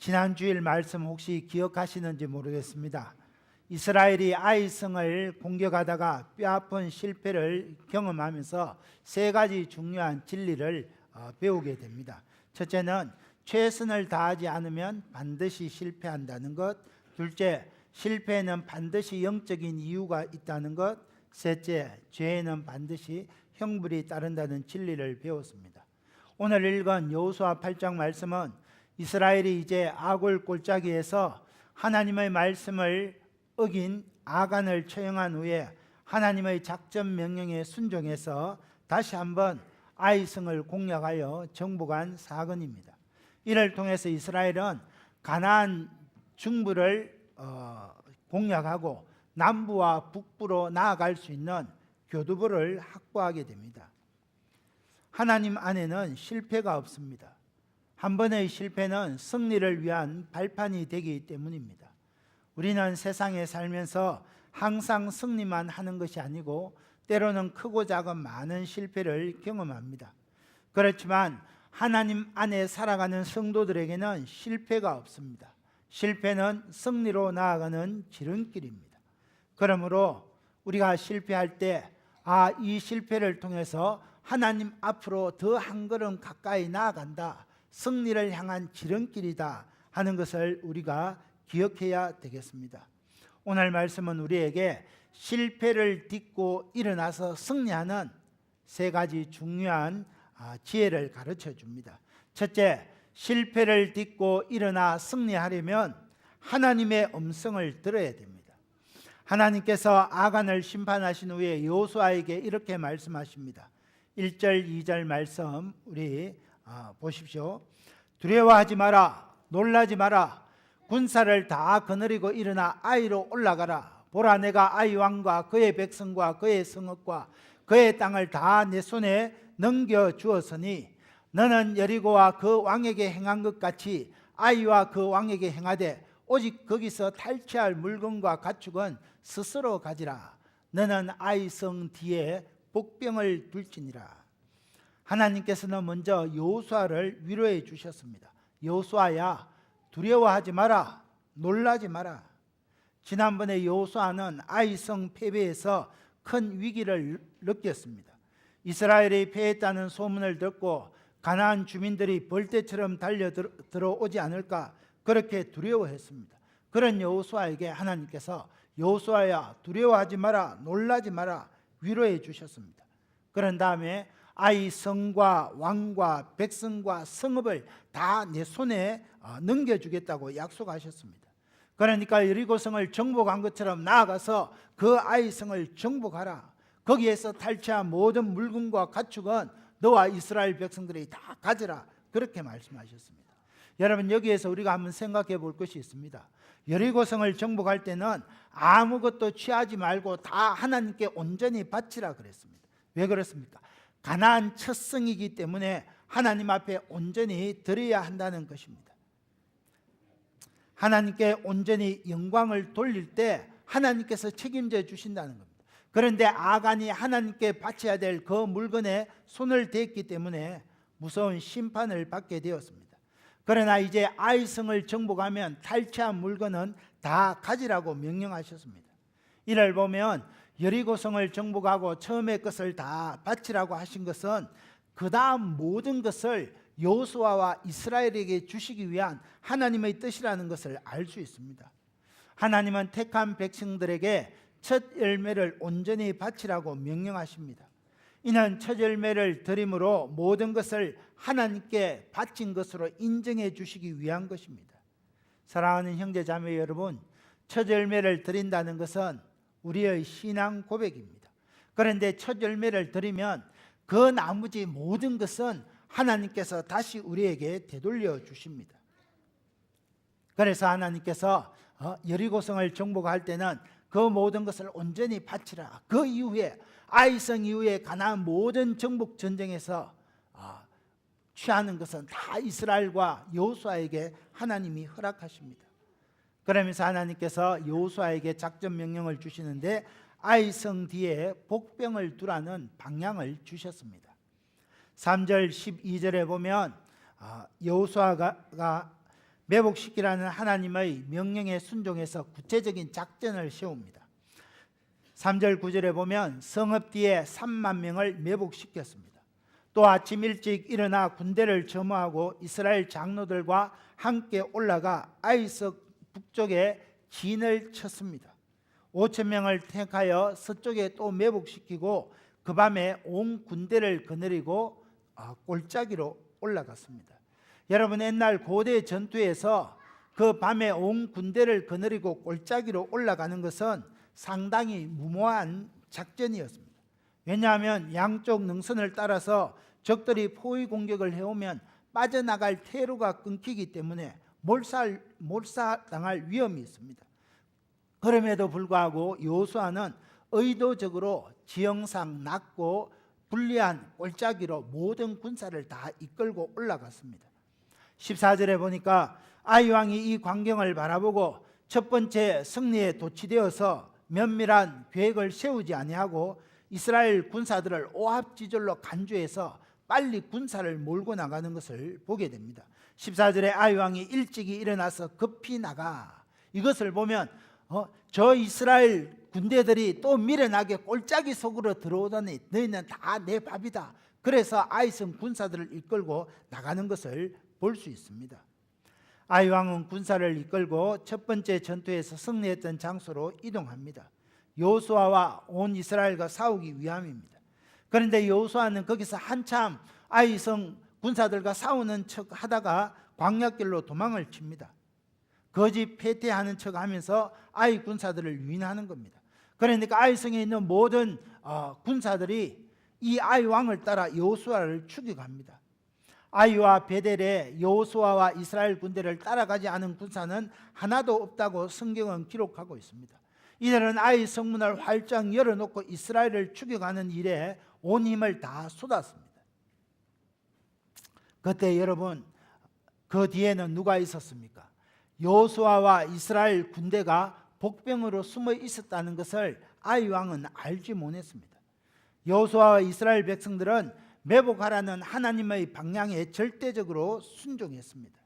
지난 주일 말씀 혹시 기억하시는지 모르겠습니다. 이스라엘이 아이성을 공격하다가 뼈아픈 실패를 경험하면서 세 가지 중요한 진리를 배우게 됩니다. 첫째는 최선을 다하지 않으면 반드시 실패한다는 것. 둘째, 실패에는 반드시 영적인 이유가 있다는 것. 셋째, 죄에는 반드시 형벌이 따른다는 진리를 배웠습니다. 오늘 읽은 여호수아 8장 말씀은 이스라엘이 이제 아골 골짜기에서 하나님의 말씀을 어긴 아간을 처형한 후에 하나님의 작전 명령에 순종해서 다시 한번 아이성을 공략하여 정복한 사건입니다. 이를 통해서 이스라엘은 가나안 중부를 공략하고 남부와 북부로 나아갈 수 있는 교두보를 확보하게 됩니다. 하나님 안에는 실패가 없습니다. 한 번의 실패는 승리를 위한 발판이 되기 때문입니다. 우리는 세상에 살면서 항상 승리만 하는 것이 아니고 때로는 크고 작은 많은 실패를 경험합니다. 그렇지만 하나님 안에 살아가는 성도들에게는 실패가 없습니다. 실패는 승리로 나아가는 지름길입니다. 그러므로 우리가 실패할 때 이 실패를 통해서 하나님 앞으로 더 한 걸음 가까이 나아간다, 승리를 향한 지름길이다 하는 것을 우리가 기억해야 되겠습니다. 오늘 말씀은 우리에게 실패를 딛고 일어나서 승리하는 세 가지 중요한 지혜를 가르쳐 줍니다. 첫째, 실패를 딛고 일어나 승리하려면 하나님의 음성을 들어야 됩니다. 하나님께서 아간을 심판하신 후에 여호수아에게 이렇게 말씀하십니다. 1절 2절 말씀 우리 보십시오. 두려워하지 마라, 놀라지 마라. 군사를 다 거느리고 일어나 아이로 올라가라. 보라, 내가 아이 왕과 그의 백성과 그의 성읍과 그의 땅을 다 내 손에 넘겨주었으니 너는 여리고와 그 왕에게 행한 것 같이 아이와 그 왕에게 행하되 오직 거기서 탈취할 물건과 가축은 스스로 가지라. 너는 아이 성 뒤에 복병을 둘지니라. 하나님께서는 먼저 여호수아를 위로해 주셨습니다. 여호수아야, 두려워하지 마라, 놀라지 마라. 지난번에 여호수아는 아이성 패배에서 큰 위기를 느꼈습니다. 이스라엘이 패했다는 소문을 듣고 가나안 주민들이 벌떼처럼 달려 들어오지 않을까 그렇게 두려워했습니다. 그런 여호수아에게 하나님께서 여호수아야, 두려워하지 마라, 놀라지 마라 위로해 주셨습니다. 그런 다음에 아이 성과 왕과 백성과 성읍을 다 내 손에 넘겨주겠다고 약속하셨습니다. 그러니까 여리고성을 정복한 것처럼 나아가서 그 아이 성을 정복하라. 거기에서 탈취한 모든 물건과 가축은 너와 이스라엘 백성들이 다 가져라. 그렇게 말씀하셨습니다. 여러분, 여기에서 우리가 한번 생각해 볼 것이 있습니다. 여리고성을 정복할 때는 아무것도 취하지 말고 다 하나님께 온전히 바치라 그랬습니다. 왜 그렇습니까? 가나안 첫 성이기 때문에 하나님 앞에 온전히 드려야 한다는 것입니다. 하나님께 온전히 영광을 돌릴 때 하나님께서 책임져 주신다는 겁니다. 그런데 아간이 하나님께 바쳐야 될 그 물건에 손을 댔기 때문에 무서운 심판을 받게 되었습니다. 그러나 이제 아이성을 정복하면 탈취한 물건은 다 가지라고 명령하셨습니다. 이를 보면 여리고성을 정복하고 처음의 것을 다 바치라고 하신 것은 그 다음 모든 것을 여호수아와 이스라엘에게 주시기 위한 하나님의 뜻이라는 것을 알 수 있습니다. 하나님은 택한 백성들에게 첫 열매를 온전히 바치라고 명령하십니다. 이는 첫 열매를 드림으로 모든 것을 하나님께 바친 것으로 인정해 주시기 위한 것입니다. 사랑하는 형제 자매 여러분, 첫 열매를 드린다는 것은 우리의 신앙 고백입니다. 그런데 첫 열매를 드리면 그 나머지 모든 것은 하나님께서 다시 우리에게 되돌려 주십니다. 그래서 하나님께서 여리고성을 정복할 때는 그 모든 것을 온전히 바치라. 그 이후에 아이성 이후에 가나안 모든 정복 전쟁에서 취하는 것은 다 이스라엘과 여호수아에게 하나님이 허락하십니다. 그러면서 하나님께서 여호수아에게 작전 명령을 주시는데 아이성 뒤에 복병을 두라는 방향을 주셨습니다. 3절 12절에 보면 여호수아가 매복시키라는 하나님의 명령에 순종해서 구체적인 작전을 세웁니다. 3절 9절에 보면 성읍 뒤에 3만 명을 매복시켰습니다. 또 아침 일찍 일어나 군대를 점호하고 이스라엘 장로들과 함께 올라가 아이석 북쪽에 진을 쳤습니다. 5천 명을 택하여 서쪽에 또 매복시키고 그 밤에 온 군대를 거느리고 골짜기로 올라갔습니다. 여러분, 옛날 고대 전투에서 그 밤에 온 군대를 거느리고 골짜기로 올라가는 것은 상당히 무모한 작전이었습니다. 왜냐하면 양쪽 능선을 따라서 적들이 포위 공격을 해오면 빠져나갈 퇴로가 끊기기 때문에 몰살당할 위험이 있습니다. 그럼에도 불구하고 여호수아는 의도적으로 지형상 낮고 불리한 골짜기로 모든 군사를 다 이끌고 올라갔습니다. 14절에 보니까 아이 왕이 이 광경을 바라보고 첫 번째 승리에 도취되어서 면밀한 계획을 세우지 아니하고 이스라엘 군사들을 오합지졸로 간주해서 빨리 군사를 몰고 나가는 것을 보게 됩니다. 14절에 아이 왕이 일찍이 일어나서 급히 나가. 이것을 보면 저 이스라엘 군대들이 또 미련하게 골짜기 속으로 들어오더니 너희는 다 내 밥이다. 그래서 아이성 군사들을 이끌고 나가는 것을 볼 수 있습니다. 아이 왕은 군사를 이끌고 첫 번째 전투에서 승리했던 장소로 이동합니다. 여호수아와 온 이스라엘과 싸우기 위함입니다. 그런데 여호수아는 거기서 한참 아이성 군사들과 싸우는 척 하다가 광야길로 도망을 칩니다. 거짓 패퇴하는 척 하면서 아이 군사들을 유인하는 겁니다. 그러니까 아이성에 있는 모든 군사들이 이 아이 왕을 따라 여호수아를 추격합니다. 아이와 베델에 여호수아와 이스라엘 군대를 따라가지 않은 군사는 하나도 없다고 성경은 기록하고 있습니다. 이들은 아이 성문을 활짝 열어놓고 이스라엘을 추격하는 일에 온 힘을 다 쏟았습니다. 그때 여러분, 그 뒤에는 누가 있었습니까? 여호수아와 이스라엘 군대가 복병으로 숨어 있었다는 것을 아이 왕은 알지 못했습니다. 여호수아와 이스라엘 백성들은 매복하라는 하나님의 방향에 절대적으로 순종했습니다.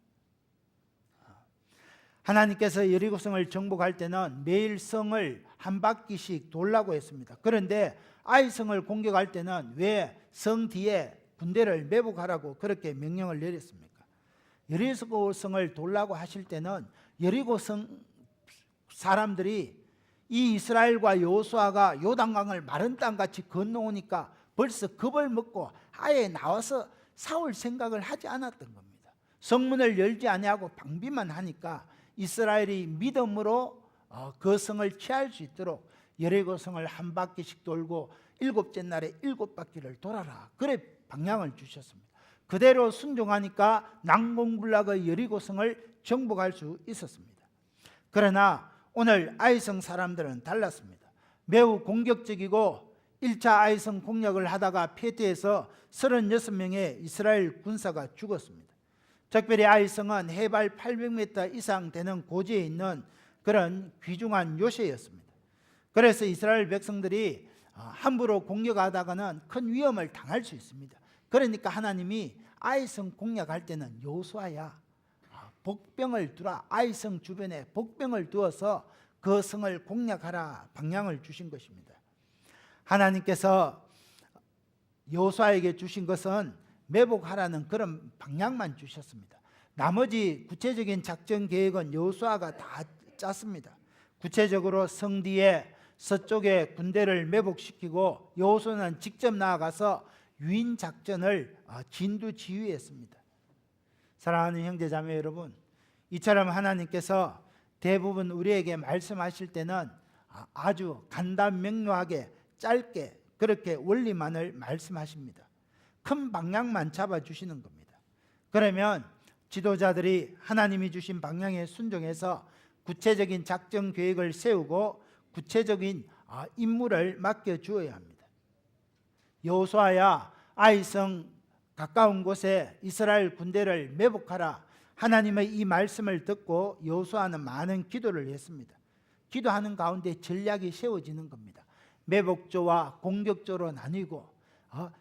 하나님께서 여리고성을 정복할 때는 매일 성을 한 바퀴씩 돌라고 했습니다. 그런데 아이성을 공격할 때는 왜 성 뒤에 군대를 매복하라고 그렇게 명령을 내렸습니까? 여리고성을 돌라고 하실 때는 여리고성 사람들이 이 이스라엘과 여호수아가 요단강을 마른 땅같이 건너오니까 벌써 겁을 먹고 아예 나와서 싸울 생각을 하지 않았던 겁니다. 성문을 열지 아니하고 방비만 하니까 이스라엘이 믿음으로 그 성을 취할 수 있도록 여리고성을 한 바퀴씩 돌고 일곱째 날에 7바퀴를 돌아라. 그래 방향을 주셨습니다. 그대로 순종하니까 난공불락의 여리고성을 정복할 수 있었습니다. 그러나 오늘 아이성 사람들은 달랐습니다. 매우 공격적이고 1차 아이성 공략을 하다가 패퇴해서 36명의 이스라엘 군사가 죽었습니다. 특별히 아이성은 해발 800m 이상 되는 고지에 있는 그런 귀중한 요새였습니다. 그래서 이스라엘 백성들이 함부로 공격하다가는 큰 위험을 당할 수 있습니다. 그러니까 하나님이 아이성 공략할 때는 여호수아야, 복병을 두라. 아이성 주변에 복병을 두어서 그 성을 공략하라 방향을 주신 것입니다. 하나님께서 여호수아에게 주신 것은 매복하라는 그런 방향만 주셨습니다. 나머지 구체적인 작전 계획은 여호수아가 다 짰습니다. 구체적으로 성 뒤에 서쪽에 군대를 매복시키고 여호수아는 직접 나아가서 유인 작전을 진두지휘했습니다. 사랑하는 형제자매 여러분, 이처럼 하나님께서 대부분 우리에게 말씀하실 때는 아주 간단명료하게 짧게 그렇게 원리만을 말씀하십니다. 큰 방향만 잡아주시는 겁니다. 그러면 지도자들이 하나님이 주신 방향에 순종해서 구체적인 작전 계획을 세우고 구체적인 임무를 맡겨주어야 합니다. 여호수아야, 아이성 가까운 곳에 이스라엘 군대를 매복하라. 하나님의 이 말씀을 듣고 여호수아는 많은 기도를 했습니다. 기도하는 가운데 전략이 세워지는 겁니다. 매복조와 공격조로 나뉘고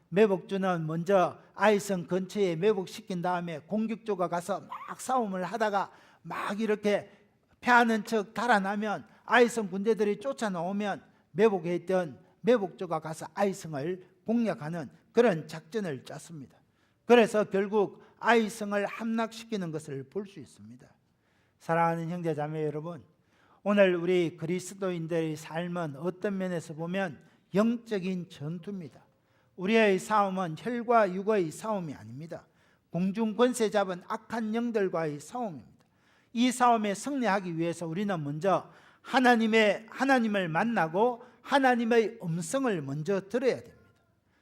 매복주는 먼저 아이성 근처에 매복시킨 다음에 공격조가 가서 막 싸움을 하다가 막 이렇게 패하는 척 달아나면 아이성 군대들이 쫓아나오면 매복에 있던 매복조가 가서 아이성을 공략하는 그런 작전을 짰습니다. 그래서 결국 아이성을 함락시키는 것을 볼 수 있습니다. 사랑하는 형제 자매 여러분, 오늘 우리 그리스도인들의 삶은 어떤 면에서 보면 영적인 전투입니다. 우리의 싸움은 혈과 육의 싸움이 아닙니다. 공중 권세 잡은 악한 영들과의 싸움입니다. 이 싸움에 승리하기 위해서 우리는 먼저 하나님을 만나고 하나님의 음성을 먼저 들어야 됩니다.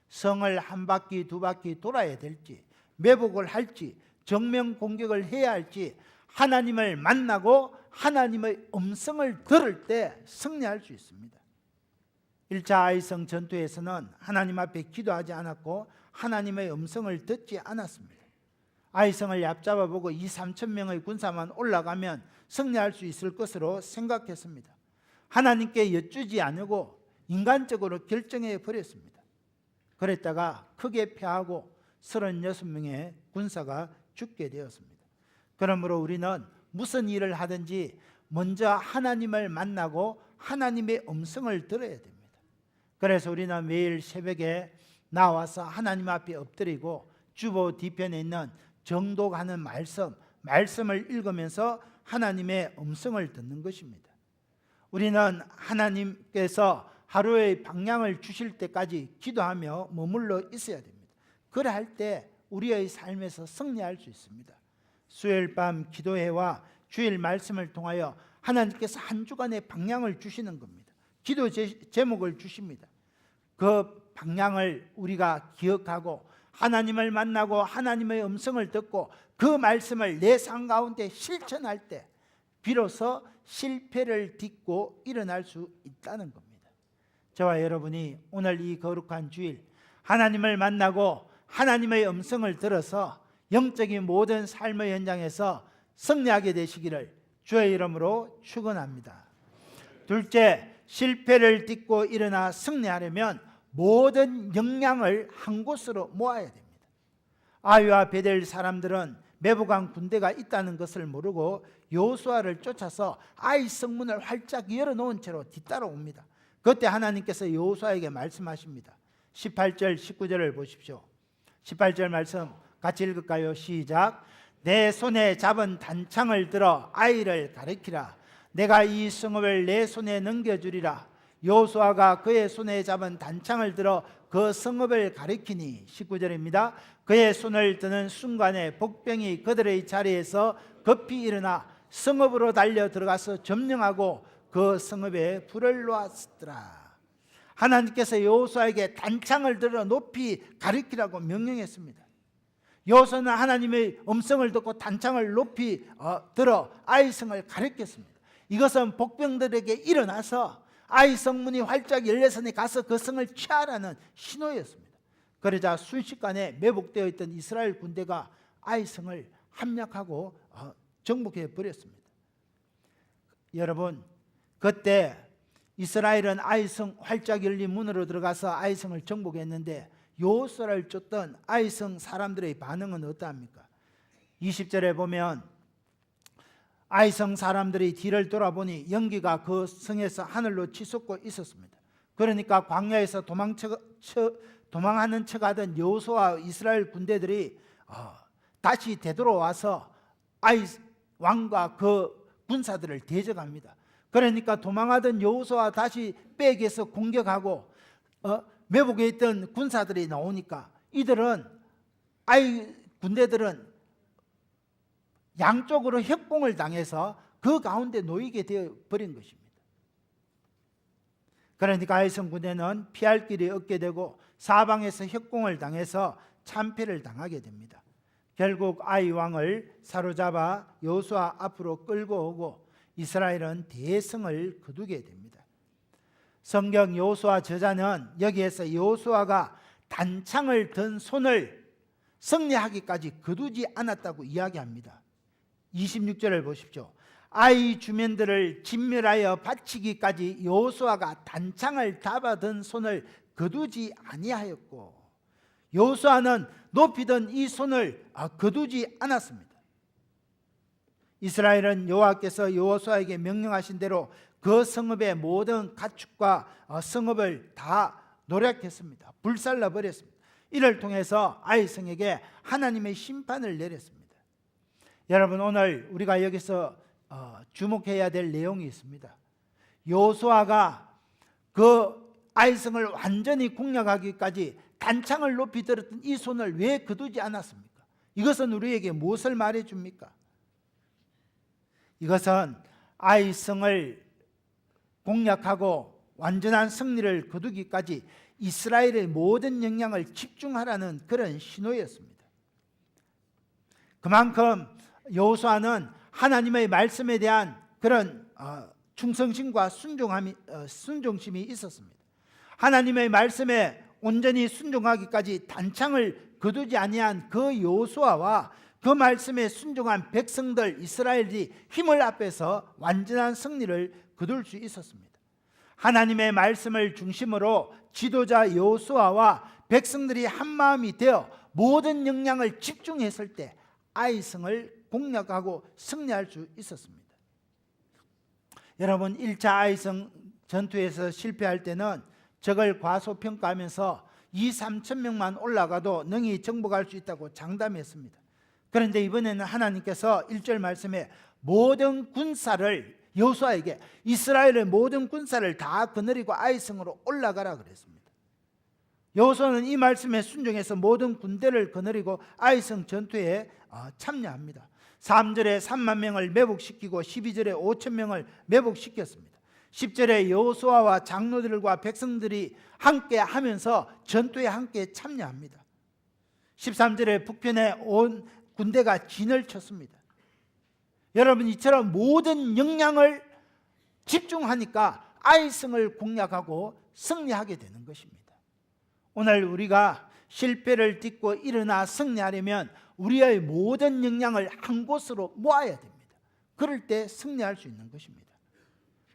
성을 한 바퀴 두 바퀴 돌아야 될지, 매복을 할지, 정면 공격을 해야 할지, 하나님을 만나고 하나님의 음성을 들을 때 승리할 수 있습니다. 1차 아이성 전투에서는 하나님 앞에 기도하지 않았고 하나님의 음성을 듣지 않았습니다. 아이성을 얕잡아보고 2~3천 명의 군사만 올라가면 승리할 수 있을 것으로 생각했습니다. 하나님께 여쭈지 않고 인간적으로 결정해 버렸습니다. 그랬다가 크게 패하고 36명의 군사가 죽게 되었습니다. 그러므로 우리는 무슨 일을 하든지 먼저 하나님을 만나고 하나님의 음성을 들어야 됩니다. 그래서 우리는 매일 새벽에 나와서 하나님 앞에 엎드리고 주보 뒤편에 있는 정독하는 말씀을 읽으면서 하나님의 음성을 듣는 것입니다. 우리는 하나님께서 하루의 방향을 주실 때까지 기도하며 머물러 있어야 됩니다. 그럴 때 우리의 삶에서 승리할 수 있습니다. 수요일 밤 기도회와 주일 말씀을 통하여 하나님께서 한 주간의 방향을 주시는 겁니다. 기도 제목을 주십니다. 그 방향을 우리가 기억하고 하나님을 만나고 하나님의 음성을 듣고 그 말씀을 내 삶 가운데 실천할 때 비로소 실패를 딛고 일어날 수 있다는 겁니다. 저와 여러분이 오늘 이 거룩한 주일 하나님을 만나고 하나님의 음성을 들어서 영적인 모든 삶의 현장에서 승리하게 되시기를 주의 이름으로 축원합니다. 둘째, 실패를 딛고 일어나 승리하려면 모든 역량을 한 곳으로 모아야 됩니다. 아이와 베델 사람들은 매복한 군대가 있다는 것을 모르고 여호수아를 쫓아서 아이 성문을 활짝 열어놓은 채로 뒤따라옵니다. 그때 하나님께서 여호수아에게 말씀하십니다. 18절 19절을 보십시오. 18절 말씀 같이 읽을까요? 시작. 내 손에 잡은 단창을 들어 아이를 가리키라. 내가 이 성읍을 내 손에 넘겨주리라. 여호수아가 그의 손에 잡은 단창을 들어 그 성읍을 가리키니 19절입니다. 그의 손을 드는 순간에 복병이 그들의 자리에서 급히 일어나 성읍으로 달려 들어가서 점령하고 그 성읍에 불을 놓았더라. 하나님께서 여호수아에게 단창을 들어 높이 가리키라고 명령했습니다. 여호수아는 하나님의 음성을 듣고 단창을 높이 들어 아이성을 가리켰습니다. 이것은 복병들에게 일어나서 아이 성문이 활짝 열려서니 가서 그 성을 취하라는 신호였습니다. 그러자 순식간에 매복되어 있던 이스라엘 군대가 아이 성을 함락하고 정복해 버렸습니다. 여러분, 그때 이스라엘은 아이 성 활짝 열린 문으로 들어가서 아이 성을 정복했는데 여호수아를 쫓던 아이 성 사람들의 반응은 어떠합니까? 20절에 보면 아이성 사람들이 뒤를 돌아보니 연기가 그 성에서 하늘로 치솟고 있었습니다. 그러니까 광야에서 도망하는 척하던 여호수아와 이스라엘 군대들이 다시 되돌아와서 아이 왕과 그 군사들을 대적합니다. 그러니까 도망하던 여호수아와 다시 빼기에서 공격하고 매복에 있던 군사들이 나오니까 이들은 아이 군대들은 양쪽으로 협공을 당해서 그 가운데 놓이게 되어 버린 것입니다. 그러니까 아이성 군대는 피할 길이 없게 되고 사방에서 협공을 당해서 참패를 당하게 됩니다. 결국 아이 왕을 사로잡아 여호수아 앞으로 끌고 오고 이스라엘은 대성을 거두게 됩니다. 성경 여호수아 저자는 여기에서 여호수아가 단창을 든 손을 승리하기까지 거두지 않았다고 이야기합니다. 26절을 보십시오. 아이 주민들을 진멸하여 바치기까지 여호수아가 단창을 잡아든 손을 거두지 아니하였고 여호수아는 높이던 이 손을 거두지 않았습니다. 이스라엘은 여호와께서 여호수아에게 명령하신 대로 그 성읍의 모든 가축과 성읍을 다 노략했습니다. 불살라 버렸습니다. 이를 통해서 아이성에게 하나님의 심판을 내렸습니다. 여러분, 오늘 우리가 여기서 주목해야 될 내용이 있습니다. 여호수아가 그 아이성을 완전히 공략하기까지 단창을 높이 들었던 이 손을 왜 거두지 않았습니까? 이것은 우리에게 무엇을 말해줍니까? 이것은 아이성을 공략하고 완전한 승리를 거두기까지 이스라엘의 모든 역량을 집중하라는 그런 신호였습니다. 그만큼 여호수아는 하나님의 말씀에 대한 그런 충성심과 순종심이 있었습니다. 하나님의 말씀에 온전히 순종하기까지 단창을 거두지 아니한 그 여호수아와 그 말씀에 순종한 백성들 이스라엘이 힘을 합해서 완전한 승리를 거둘 수 있었습니다. 하나님의 말씀을 중심으로 지도자 여호수아와 백성들이 한마음이 되어 모든 역량을 집중했을 때 아이성을 공략하고 승리할 수 있었습니다. 여러분, 1차 아이성 전투에서 실패할 때는 적을 과소평가하면서 2,3천 명만 올라가도 능히 정복할 수 있다고 장담했습니다. 그런데 이번에는 하나님께서 1절 말씀에 모든 군사를 여호수아에게 이스라엘의 모든 군사를 다 거느리고 아이성으로 올라가라 그랬습니다. 여호수아는 이 말씀에 순종해서 모든 군대를 거느리고 아이성 전투에 참여합니다. 3절에 3만 명을 매복시키고 12절에 5천 명을 매복시켰습니다. 10절에 여호수아와 장로들과 백성들이 함께 하면서 전투에 함께 참여합니다. 13절에 북편에 온 군대가 진을 쳤습니다. 여러분, 이처럼 모든 역량을 집중하니까 아이성을 공략하고 승리하게 되는 것입니다. 오늘 우리가 실패를 딛고 일어나 승리하려면 우리의 모든 역량을 한 곳으로 모아야 됩니다. 그럴 때 승리할 수 있는 것입니다.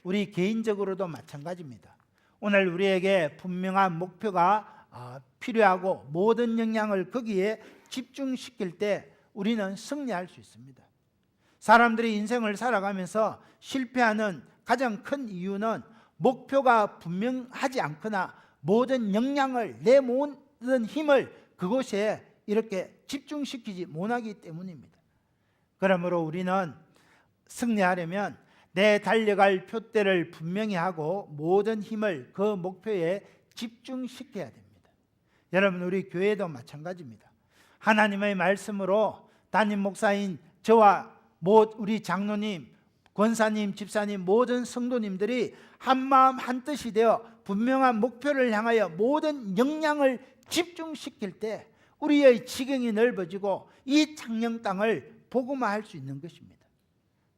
우리 개인적으로도 마찬가지입니다. 오늘 우리에게 분명한 목표가 필요하고 모든 역량을 거기에 집중시킬 때 우리는 승리할 수 있습니다. 사람들이 인생을 살아가면서 실패하는 가장 큰 이유는 목표가 분명하지 않거나 모든 역량을 내 모든 힘을 그곳에 이렇게 집중시키지 못하기 때문입니다. 그러므로 우리는 승리하려면 내 달려갈 표대를 분명히 하고 모든 힘을 그 목표에 집중시켜야 됩니다. 여러분, 우리 교회도 마찬가지입니다. 하나님의 말씀으로 담임 목사인 저와 우리 장로님, 권사님, 집사님, 모든 성도님들이 한마음 한뜻이 되어 분명한 목표를 향하여 모든 역량을 집중시킬 때 우리의 지경이 넓어지고 이 창녕 땅을 복음화할 수 있는 것입니다.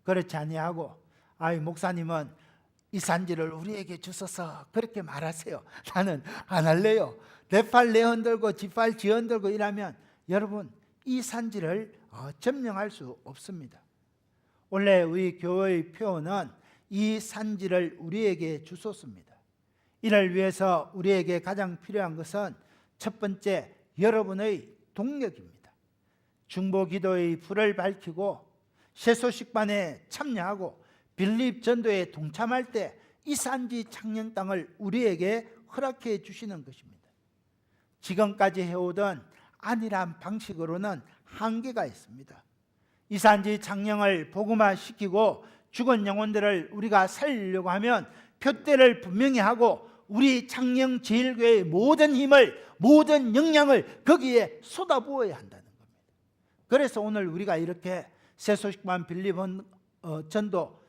그렇지 아니하고 목사님은 이 산지를 우리에게 주소서 그렇게 말하세요. 나는 안 할래요. 내 팔 내 흔들고 뒷팔 지 흔들고 이러면 여러분, 이 산지를 점령할 수 없습니다. 원래 우리 교회의 표어는 이 산지를 우리에게 주소서입니다. 이를 위해서 우리에게 가장 필요한 것은 첫 번째, 여러분의 동력입니다. 중보기도의 불을 밝히고 세소식반에 참여하고 빌립 전도에 동참할 때 이 산지 창녕 땅을 우리에게 허락해 주시는 것입니다. 지금까지 해오던 안일한 방식으로는 한계가 있습니다. 이 산지 창녕을 복음화시키고 죽은 영혼들을 우리가 살리려고 하면 표대를 분명히 하고 우리 창녕 제일교회의 모든 힘을, 모든 역량을 거기에 쏟아부어야 한다는 겁니다. 그래서 오늘 우리가 이렇게 세소식반 빌립 전도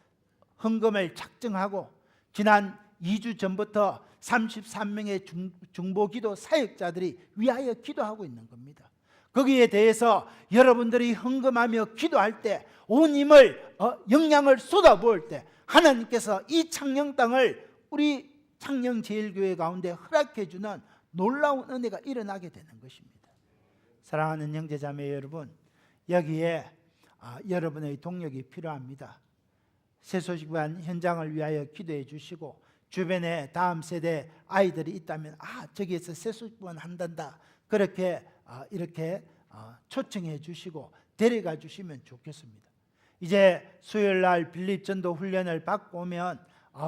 헌금을 작정하고 지난 2주 전부터 33명의 중보기도 사역자들이 위하여 기도하고 있는 겁니다. 거기에 대해서 여러분들이 헌금하며 기도할 때 온 힘을 역량을 쏟아부을 때 하나님께서 이 창녕 땅을 우리 창녕제일교회 가운데 허락해 주는 놀라운 은혜가 일어나게 되는 것입니다. 사랑하는 형제자매 여러분, 여기에 여러분의 동력이 필요합니다. 세소식반 현장을 위하여 기도해 주시고 주변에 다음 세대 아이들이 있다면 저기에서 세소식반 한단다, 그렇게 이렇게 초청해 주시고 데려가 주시면 좋겠습니다. 이제 수요일날 빌립전도 훈련을 받고 오면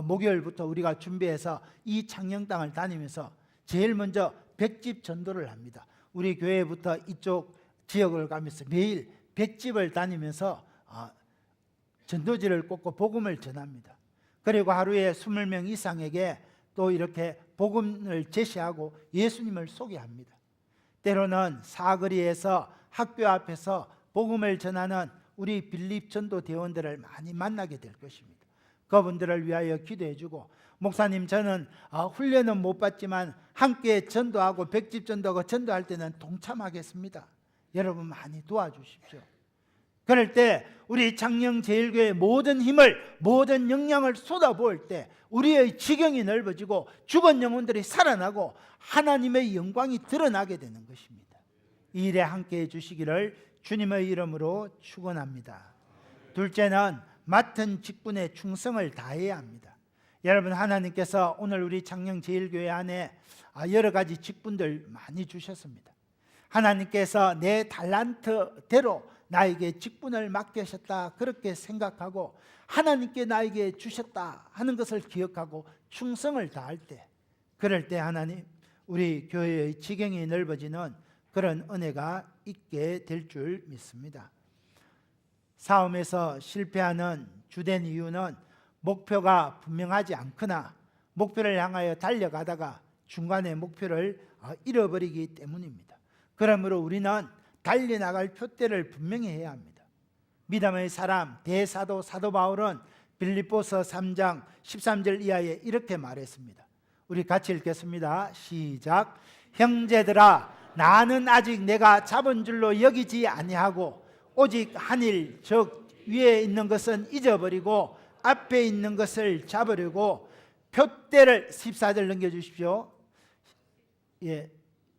목요일부터 우리가 준비해서 이 창녕땅을 다니면서 제일 먼저 100집 전도를 합니다. 우리 교회부터 이쪽 지역을 가면서 매일 100집을 다니면서 전도지를 꽂고 복음을 전합니다. 그리고 하루에 20명 이상에게 또 이렇게 복음을 제시하고 예수님을 소개합니다. 때로는 사거리에서 학교 앞에서 복음을 전하는 우리 빌립 전도 대원들을 많이 만나게 될 것입니다. 그분들을 위하여 기도해주고, 목사님 저는 훈련은 못 받지만 함께 전도하고 100집 전도하고 전도할 때는 동참하겠습니다. 여러분 많이 도와주십시오. 그럴 때 우리 창녕제일교회의 모든 힘을, 모든 역량을 쏟아부을 때 우리의 지경이 넓어지고 죽은 영혼들이 살아나고 하나님의 영광이 드러나게 되는 것입니다. 이 일에 함께해 주시기를 주님의 이름으로 축원합니다. 둘째는 맡은 직분에 충성을 다해야 합니다. 여러분, 하나님께서 오늘 우리 창녕제일교회 안에 여러 가지 직분들 많이 주셨습니다. 하나님께서 내 달란트대로 나에게 직분을 맡기셨다, 그렇게 생각하고 하나님께 나에게 주셨다 하는 것을 기억하고 충성을 다할 때, 그럴 때 하나님, 우리 교회의 지경이 넓어지는 그런 은혜가 있게 될 줄 믿습니다. 싸움에서 실패하는 주된 이유는 목표가 분명하지 않거나 목표를 향하여 달려가다가 중간에 목표를 잃어버리기 때문입니다. 그러므로 우리는 달려나갈 표대를 분명히 해야 합니다. 믿음의 사람 대사도 사도 바울은 빌립보서 3장 13절 이하에 이렇게 말했습니다. 우리 같이 읽겠습니다. 시작. 형제들아, 나는 아직 내가 잡은 줄로 여기지 아니하고 오직 한 일, 즉 위에 있는 것은 잊어버리고 앞에 있는 것을 잡으려고 표대를, 14절 넘겨주십시오. 예,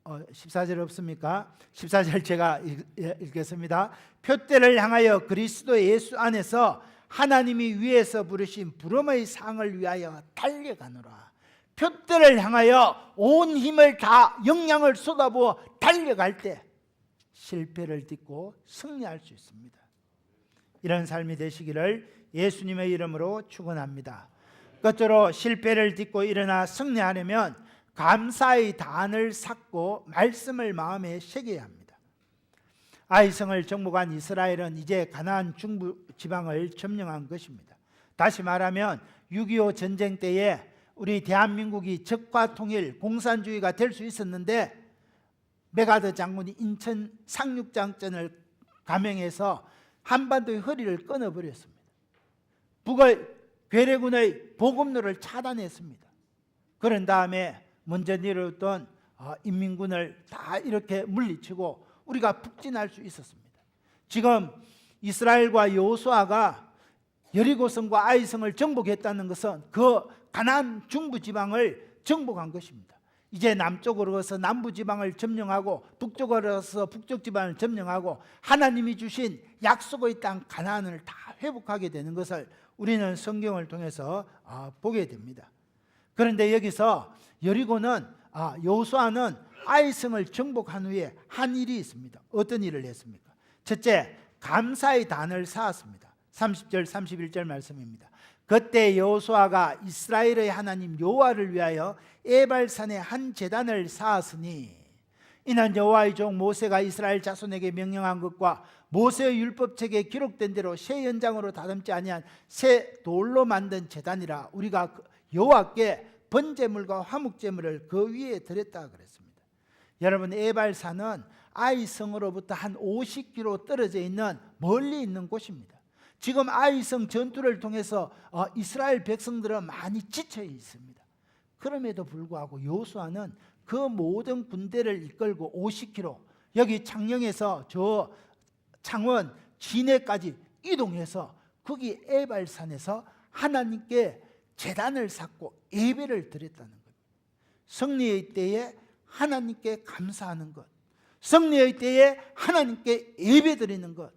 14절 없습니까? 14절 제가 읽겠습니다. 표대를 향하여 그리스도 예수 안에서 하나님이 위에서 부르신 부름의 상을 위하여 달려가노라. 표대를 향하여 온 힘을 다, 역량을 쏟아부어 달려갈 때 실패를 딛고 승리할 수 있습니다. 이런 삶이 되시기를 예수님의 이름으로 축원합니다. 끝으로 실패를 딛고 일어나 승리하려면 감사의 단을 쌓고 말씀을 마음에 새겨야 합니다. 아이성을 정복한 이스라엘은 이제 가나안 중부 지방을 점령한 것입니다. 다시 말하면 6.25 전쟁 때에 우리 대한민국이 적과 통일, 공산주의가 될 수 있었는데 메가더 장군이 인천 상륙작전을 감행해서 한반도의 허리를 끊어버렸습니다. 북의 괴뢰군의 보급로를 차단했습니다. 그런 다음에 먼저 내려왔던 인민군을 다 이렇게 물리치고 우리가 북진할 수 있었습니다. 지금 이스라엘과 여호수아가 여리고성과 아이성을 정복했다는 것은 그 가나안 중부지방을 정복한 것입니다. 이제 남쪽으로 가서 남부지방을 점령하고 북쪽으로 가서 북쪽지방을 점령하고 하나님이 주신 약속의 땅 가나안을 다 회복하게 되는 것을 우리는 성경을 통해서 보게 됩니다. 그런데 여기서 여리고는 여호수아는 아이성을 정복한 후에 한 일이 있습니다. 어떤 일을 했습니까? 첫째, 감사의 단을 쌓았습니다. 30절 31절 말씀입니다. 그때 여호수아가 이스라엘의 하나님 여호와를 위하여 에발산에 한 제단을 쌓았으니 이는 여호와의 종 모세가 이스라엘 자손에게 명령한 것과 모세의 율법책에 기록된 대로 새 연장으로 다듬지 아니한 새 돌로 만든 제단이라. 우리가 여호와께 번제물과 화목제물을 그 위에 드렸다 그랬습니다. 여러분, 에발산은 아이성으로부터 한 50km 떨어져 있는 멀리 있는 곳입니다. 지금 아이성 전투를 통해서 이스라엘 백성들은 많이 지쳐 있습니다. 그럼에도 불구하고 여호수아는 그 모든 군대를 이끌고 50km, 여기 창녕에서 저 창원 진해까지 이동해서 거기 에발산에서 하나님께 제단을 쌓고 예배를 드렸다는 것. 승리의 때에 하나님께 감사하는 것, 승리의 때에 하나님께 예배 드리는 것,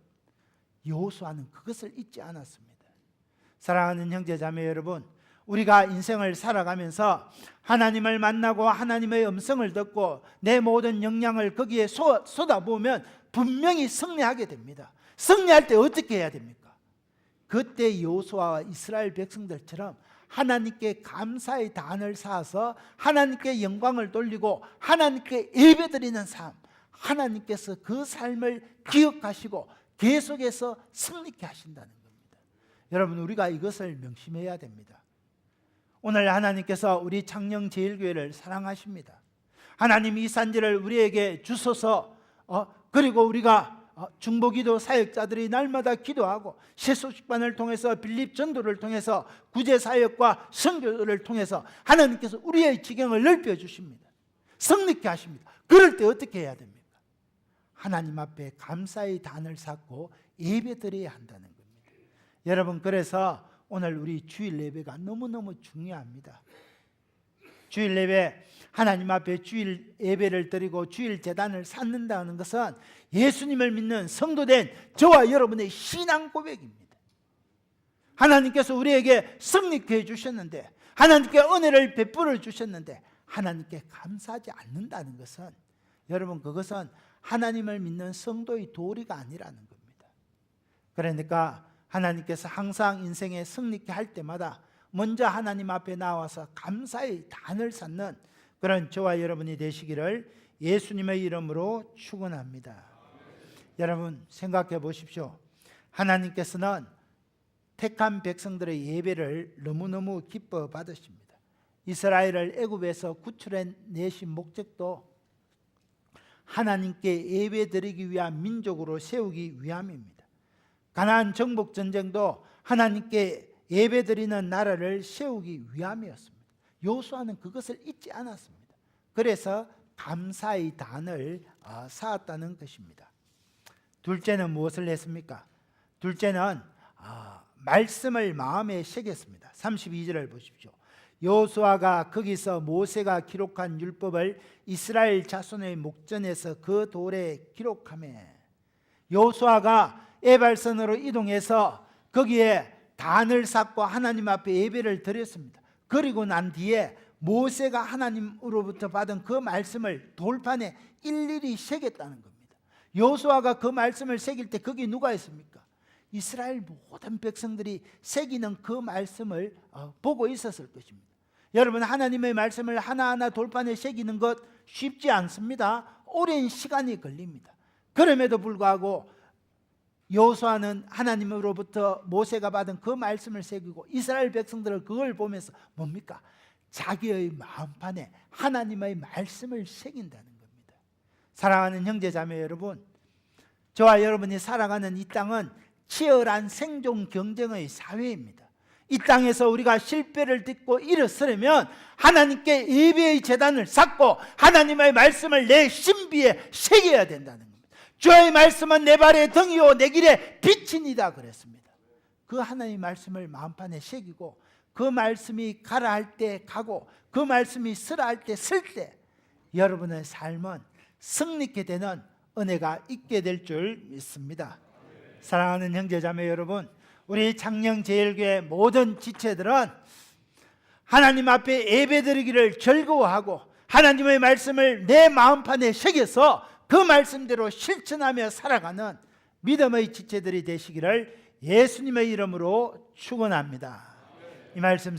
여호수아는 그것을 잊지 않았습니다. 사랑하는 형제 자매 여러분, 우리가 인생을 살아가면서 하나님을 만나고 하나님의 음성을 듣고 내 모든 역량을 거기에 쏟아부으면 분명히 승리하게 됩니다. 승리할 때 어떻게 해야 됩니까? 그때 여호수아와 이스라엘 백성들처럼 하나님께 감사의 단을 쌓아서 하나님께 영광을 돌리고 하나님께 예배드리는 삶, 하나님께서 그 삶을 기억하시고 계속해서 승리케 하신다는 겁니다. 여러분, 우리가 이것을 명심해야 됩니다. 오늘 하나님께서 우리 창녕제일교회를 사랑하십니다. 하나님 이 산지를 우리에게 주소서, 그리고 우리가 중보기도 사역자들이 날마다 기도하고 세소식반을 통해서 빌립 전도를 통해서 구제사역과 선교를 통해서 하나님께서 우리의 지경을 넓혀주십니다. 승리케 하십니다. 그럴 때 어떻게 해야 됩니까? 하나님 앞에 감사의 단을 쌓고 예배드려야 한다는 겁니다. 여러분, 그래서 오늘 우리 주일 예배가 너무너무 중요합니다. 주일 예배, 하나님 앞에 주일 예배를 드리고 주일 제단을 쌓는다는 것은 예수님을 믿는 성도된 저와 여러분의 신앙 고백입니다. 하나님께서 우리에게 승리케 해주셨는데, 하나님께 은혜를 베풀어 주셨는데 하나님께 감사하지 않는다는 것은, 여러분, 그것은 하나님을 믿는 성도의 도리가 아니라는 겁니다. 그러니까 하나님께서 항상 인생에 승리케 할 때마다 먼저 하나님 앞에 나와서 감사의 단을 쌓는 그런 저와 여러분이 되시기를 예수님의 이름으로 축원합니다. 여러분, 생각해 보십시오. 하나님께서는 택한 백성들의 예배를 너무너무 기뻐 받으십니다. 이스라엘을 애굽에서 구출해 내신 목적도 하나님께 예배드리기 위한 민족으로 세우기 위함입니다. 가나안 정복 전쟁도 하나님께 예배드리는 나라를 세우기 위함이었습니다. 여호수아는 그것을 잊지 않았습니다. 그래서 감사의 단을 쌓았다는 것입니다. 둘째는 무엇을 했습니까? 둘째는 말씀을 마음에 새겼습니다. 32절을 보십시오. 여호수아가 거기서 모세가 기록한 율법을 이스라엘 자손의 목전에서 그 돌에 기록하며, 여호수아가 에발선으로 이동해서 거기에 단을 쌓고 하나님 앞에 예배를 드렸습니다. 그리고 난 뒤에 모세가 하나님으로부터 받은 그 말씀을 돌판에 일일이 새겼다는 겁니다. 여호수아가 그 말씀을 새길 때 거기 누가 있습니까? 이스라엘 모든 백성들이 새기는 그 말씀을 보고 있었을 것입니다. 여러분, 하나님의 말씀을 하나하나 돌판에 새기는 것 쉽지 않습니다. 오랜 시간이 걸립니다. 그럼에도 불구하고 여호수아는 하나님으로부터 모세가 받은 그 말씀을 새기고 이스라엘 백성들을 그걸 보면서 뭡니까? 자기의 마음판에 하나님의 말씀을 새긴다는 겁니다. 사랑하는 형제자매 여러분, 저와 여러분이 살아가는 이 땅은 치열한 생존 경쟁의 사회입니다. 이 땅에서 우리가 실패를 딛고 일어서려면 하나님께 예배의 제단을 쌓고 하나님의 말씀을 내 신비에 새겨야 된다는 겁니다. 주의 말씀은 내 발의 등이요 내 길의 빛이니이다 그랬습니다. 그 하나님의 말씀을 마음판에 새기고 그 말씀이 가라 할 때 가고 그 말씀이 쓰라 할 때 쓸 때 여러분의 삶은 승리케 되는 은혜가 있게 될 줄 믿습니다. 사랑하는 형제자매 여러분, 우리 창녕제일교회 모든 지체들은 하나님 앞에 예배드리기를 즐거워하고 하나님의 말씀을 내 마음판에 새겨서 그 말씀대로 실천하며 살아가는 믿음의 지체들이 되시기를 예수님의 이름으로 축원합니다. 이 말씀